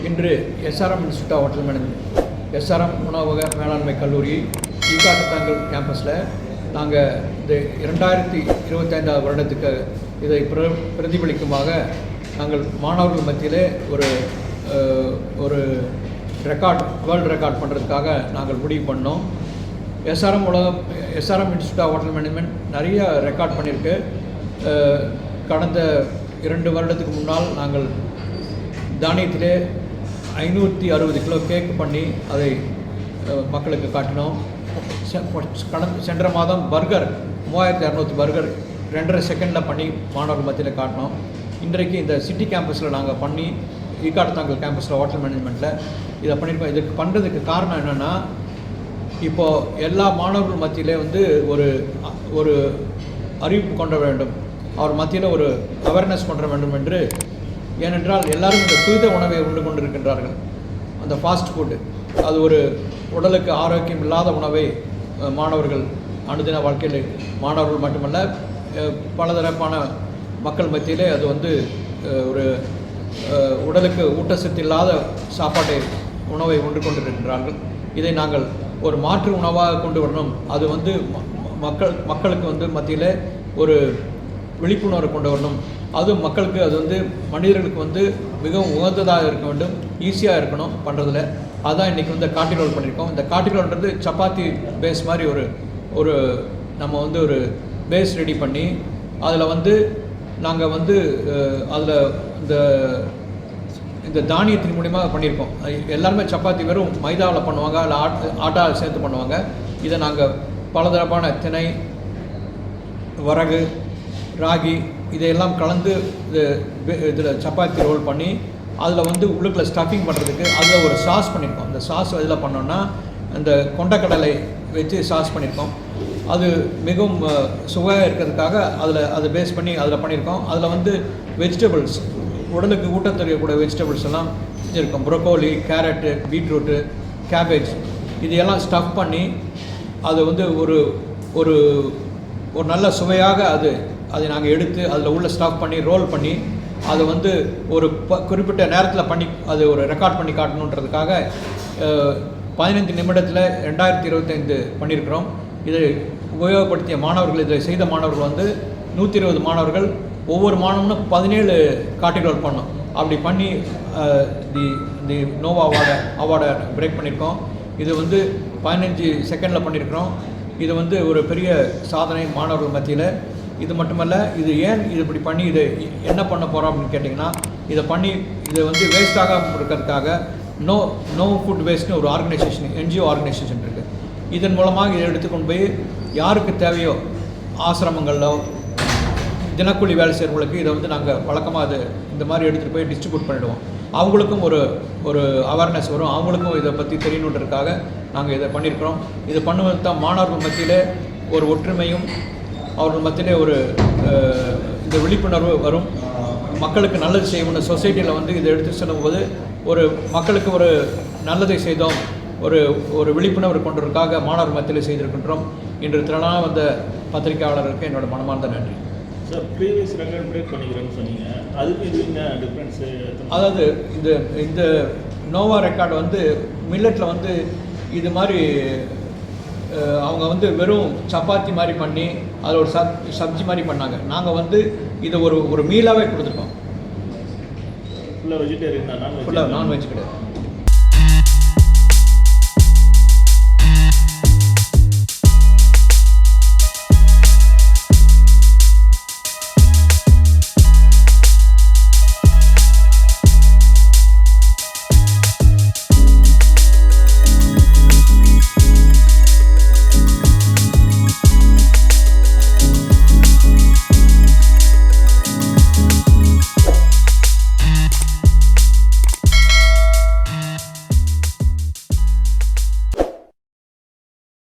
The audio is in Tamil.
இன்று SRM institute of hotel management SRM உணவக மேலாண்மை கல்லூரி ஈகாட்டுத்தாங்கல் கேம்பஸில் நாங்கள் இந்த 2025 வருடத்துக்கு இதை பிரதிபலிக்குமாக நாங்கள் மாணவர்கள் மத்தியிலே ஒரு ரெக்கார்ட் வேர்ல்டு ரெக்கார்ட் பண்ணுறதுக்காக நாங்கள் முடிவு பண்ணோம். SRM institute of hotel management நிறைய ரெக்கார்ட் பண்ணியிருக்கு. கடந்த 2 வருடத்துக்கு முன்னால் நாங்கள் தானியத்திலே 560 கிலோ கேக் பண்ணி அதை மக்களுக்கு காட்டினோம். சென்ற மாதம் பர்கர் 3200 பர்கர் 2.5 செகண்டில் பண்ணி மாணவர்கள் மத்தியில் காட்டினோம். இன்றைக்கு இந்த சிட்டி கேம்பஸில் நாங்கள் பண்ணி ஈகாட்டுத்தாங்கல் கேம்பஸில் ஹோட்டல் மேனேஜ்மெண்ட்டில் இதை பண்ணியிருக்கோம். இதுக்கு பண்ணுறதுக்கு காரணம் என்னென்னா, இப்போது எல்லா மாணவர்கள் மத்தியிலே ஒரு அறிவிப்பு கொண்டு வேண்டும், அவர் மத்தியில் ஒரு அவேர்னஸ் கொண்டு வேண்டும் என்று. ஏனென்றால் எல்லாரும் இந்த துரித உணவை உண்டு கொண்டிருக்கின்றார்கள். அந்த ஃபாஸ்ட் ஃபுட்டு அது ஒரு உடலுக்கு ஆரோக்கியம் இல்லாத உணவை மாணவர்கள் அனுதின வாழ்க்கையில் மாணவர்கள் மட்டுமல்ல பலதரப்பான மக்கள் மத்தியிலே அது ஒரு உடலுக்கு ஊட்டச்சத்து இல்லாத உணவை உண்டு கொண்டிருக்கின்றார்கள். இதை நாங்கள் ஒரு மாற்று உணவாக கொண்டு வரணும். அது மக்களுக்கு மத்தியில் ஒரு விழிப்புணர்வு கொண்டு வரணும். அதுவும் மக்களுக்கு அது மனிதர்களுக்கு மிகவும் உகந்ததாக இருக்க வேண்டும், ஈஸியாக இருக்கணும் பண்ணுறதுல. அதுதான் இன்றைக்கி காட்டி ரோல் பண்ணியிருக்கோம். இந்த காட்டி ரோல்ன்றது சப்பாத்தி பேஸ் மாதிரி ஒரு நம்ம ஒரு பேஸ் ரெடி பண்ணி அதில் நாங்கள் அதில் இந்த தானியத்தின் மூலிமா பண்ணியிருக்கோம். எல்லாருமே சப்பாத்தி வெறும் மைதாவில் பண்ணுவாங்க, இல்லை ஆட்டா சேர்த்து பண்ணுவாங்க. இதை நாங்கள் பலதரப்பான திணை, வரகு, ராகி இதையெல்லாம் கலந்து இதில் சப்பாத்தி ரோல் பண்ணி அதில் உள்ளுக்குள்ள ஸ்டஃபிங் பண்ணுறதுக்கு அதில் ஒரு சாஸ் பண்ணியிருக்கோம். அந்த சாஸ் இதில் பண்ணோன்னா அந்த கொண்டக்கடலை வச்சு சாஸ் பண்ணியிருக்கோம். அது மிகவும் சுவையாக இருக்கிறதுக்காக அதை பேஸ் பண்ணி அதில் பண்ணியிருக்கோம். அதில் வெஜிடபிள்ஸ், உடலுக்கு ஊட்டம் தெரியக்கூடிய வெஜிடபிள்ஸ் எல்லாம் இருக்கும். ப்ரொக்கோலி, கேரட்டு, பீட்ரூட்டு, கேபேஜ் இதையெல்லாம் ஸ்டஃப் பண்ணி அது ஒரு நல்ல சுவையாக அதை நாங்கள் எடுத்து அதில் உள்ள ஸ்டஃப் பண்ணி ரோல் பண்ணி அதை ஒரு குறிப்பிட்ட நேரத்தில் பண்ணி அது ஒரு ரெக்கார்ட் பண்ணி காட்டணுன்றதுக்காக 15 நிமிடத்தில் 2025 பண்ணியிருக்கிறோம். இதை உபயோகப்படுத்திய மாணவர்கள், இதை செய்த மாணவர்கள் 120 மாணவர்கள், ஒவ்வொரு மாணவனும் 17 காட்டி ரோல் பண்ணோம். அப்படி பண்ணி தி நோவா அவார்டை பிரேக் பண்ணியிருக்கோம். இது 15 செகண்டில் பண்ணியிருக்கிறோம். இது ஒரு பெரிய சாதனை மாணவர்கள் மத்தியில். இது மட்டுமல்ல, இது ஏன் இது இப்படி பண்ணி இதை என்ன பண்ண போகிறோம் அப்படின்னு கேட்டிங்கன்னா, இதை பண்ணி இதை வேஸ்ட்டாக இருக்கிறதுக்காக நோ ஃபுட் வேஸ்ட்னு ஒரு ஆர்கனைசேஷன், NGO ஆர்கனைசேஷன் இருக்குது. இதன் மூலமாக இதை எடுத்துக்கொண்டு போய் யாருக்கு தேவையோ ஆசிரமங்களிலோ தினக்கூலி வேலை செய்கிறவங்களுக்கு இதை நாங்கள் வழக்கமாக இந்த மாதிரி எடுத்துகிட்டு போய் டிஸ்ட்ரிபியூட் பண்ணிவிடுவோம். அவங்களுக்கும் ஒரு அவேர்னஸ் வரும், அவங்களுக்கும் இதை பற்றி தெரியணுன்றதுக்காக நாங்கள் இதை பண்ணியிருக்கிறோம். இதை பண்ணுவது தான் மாணவர்கள் மத்தியிலே ஒரு ஒற்றுமையும் அவர்கள் மத்தியிலே இந்த விழிப்புணர்வு வரும். மக்களுக்கு நல்லது செய்யணும். சொசைட்டியில் இதை எடுத்து செல்லும்போது மக்களுக்கு ஒரு நல்லதை செய்தோம், ஒரு விழிப்புணர்வு கொண்டதற்காக மாணவர் மத்தியில் செய்திருக்கின்றோம். இன்று திரளான வந்த பத்திரிகையாளருக்கு என்னோட மனமார்ந்த நன்றி. சார், ப்ரீவியஸ் ரெக்கார்ட் பிரேக் பண்ணிக்கிறேன்னு சொன்னீங்க, அதுக்கு இது என்ன டிஃப்ரென்ஸு? அதாவது இந்த நோவா ரெக்கார்டு மில்லட்டில் இது மாதிரி அவங்க வெறும் சப்பாத்தி மாதிரி பண்ணி அதில் ஒரு சப்ஜி மாதிரி பண்ணாங்க. நாங்கள் இதை ஒரு மீலாகவே கொடுத்துருக்கோம். ஃபுல்லாக வெஜிடேரியன் தான், ஃபுல்லாக நான்வெஜ் கிடையாது.